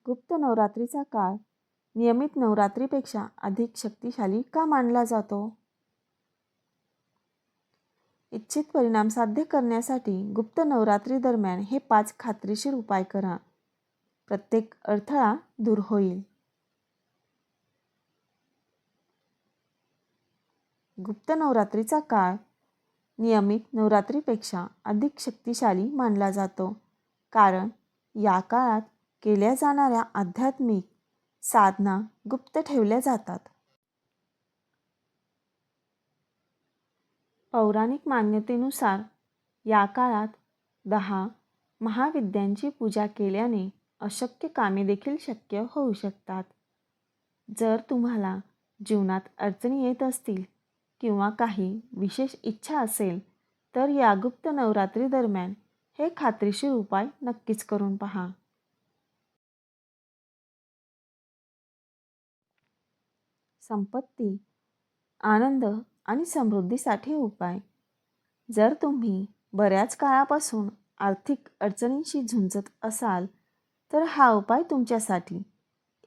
गुप्त नवरात्रीचा काळ नियमित नवरात्रीपेक्षा अधिक शक्तिशाली का मानला जातो? इच्छित परिणाम साध्य करण्यासाठी गुप्त नवरात्री दरम्यान हे 5 खात्रीशीर उपाय करा. प्रत्येक अडथळा दूर होईल. गुप्त नवरात्रीचा काळ नियमित नवरात्रीपेक्षा अधिक शक्तिशाली मानला जातो, कारण या काळात केल्या जाणाऱ्या आध्यात्मिक साधना गुप्त ठेवल्या जातात. पौराणिक मान्यतेनुसार या काळात 10 महाविद्यांची पूजा केल्याने अशक्य कामे देखील शक्य होऊ शकतात. जर तुम्हाला जीवनात अडचणी येत असतील किंवा काही विशेष इच्छा असेल तर या गुप्त नवरात्री दरम्यान हे खात्रीशीर उपाय नक्कीच करून पहा. संपत्ती, आनंद आणि समृद्धीसाठी उपाय. जर तुम्ही बऱ्याच काळापासून आर्थिक अडचणींशी झुंजत असाल तर हा उपाय तुमच्यासाठी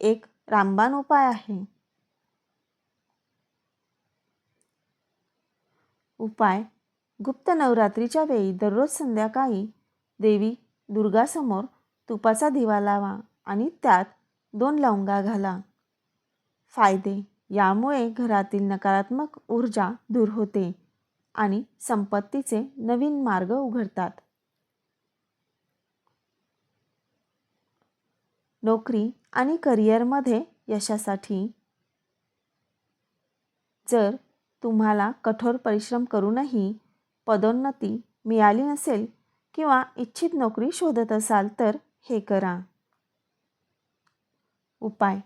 एक रामबाण उपाय आहे. उपाय: गुप्त नवरात्रीच्या वेळी दररोज संध्याकाळी देवी दुर्गासमोर तुपाचा दिवा लावा आणि त्यात 2 लवंगा घाला. फायदे: यामुळे घरातील नकारात्मक ऊर्जा दूर होते आणि संपत्तीचे नवीन मार्ग उघडतात. नोकरी आणि करिअरमध्ये यशासाठी. जर तुम्हाला कठोर परिश्रम करूनही पदोन्नती मिळाली नसेल किंवा इच्छित नोकरी शोधत असाल तर हे करा. उपाय: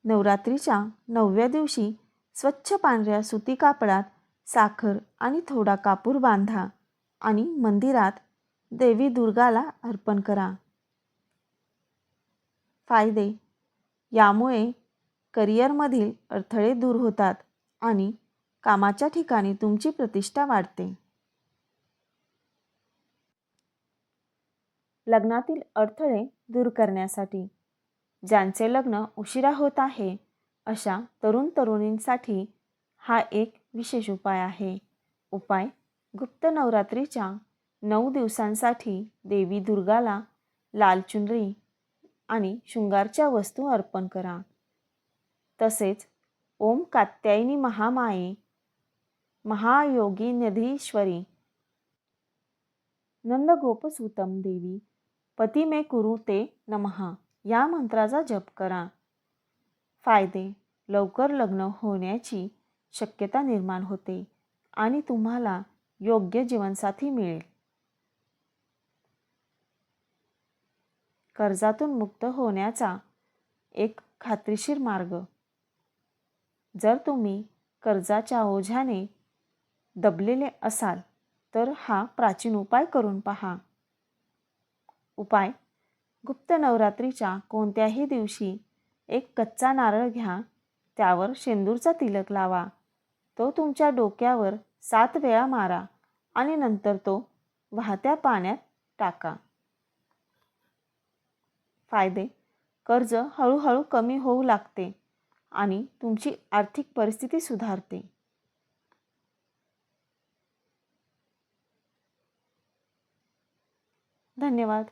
नवरात्रीच्या 9व्या दिवशी स्वच्छ पांढऱ्या सुती कापडात साखर आणि थोडा कापूर बांधा आणि मंदिरात देवी दुर्गाला अर्पण करा. फायदे: यामुळे करिअरमधील अडथळे दूर होतात आणि कामाच्या ठिकाणी तुमची प्रतिष्ठा वाढते. लग्नातील अडथळे दूर करण्यासाठी. ज्यांचे लग्न उशिरा होत आहे अशा तरुण तरुणींसाठी हा एक विशेष उपाय आहे. उपाय: गुप्त नवरात्रीच्या 9 दिवसांसाठी देवी दुर्गाला लाल चुनरी आणि शृंगारच्या वस्तू अर्पण करा. तसेच ओम कात्यायनी महामाये महायोगिनीधीश्वरी नंदगोपसुतं देवी पती मे कुरुते नमः या मंत्राचा जप करा. फायदे: लवकर लग्न होण्याची शक्यता निर्माण होते आणि तुम्हाला योग्य जीवनसाथी मिळेल. कर्जातून मुक्त होण्याचा एक खात्रीशीर मार्ग. जर तुम्ही कर्जाच्या ओझ्याने दबलेले असाल तर हा प्राचीन उपाय करून पहा. उपाय: गुप्त नवरात्रीच्या कोणत्याही दिवशी एक कच्चा नारळ घ्या, त्यावर शेंदूरचा तिलक लावा. तो तुमच्या डोक्यावर 7 वेळा मारा आणि नंतर तो वाहत्या पाण्यात टाका. फायदे: कर्ज हळूहळू कमी होऊ लागते आणि तुमची आर्थिक परिस्थिती सुधारते. धन्यवाद.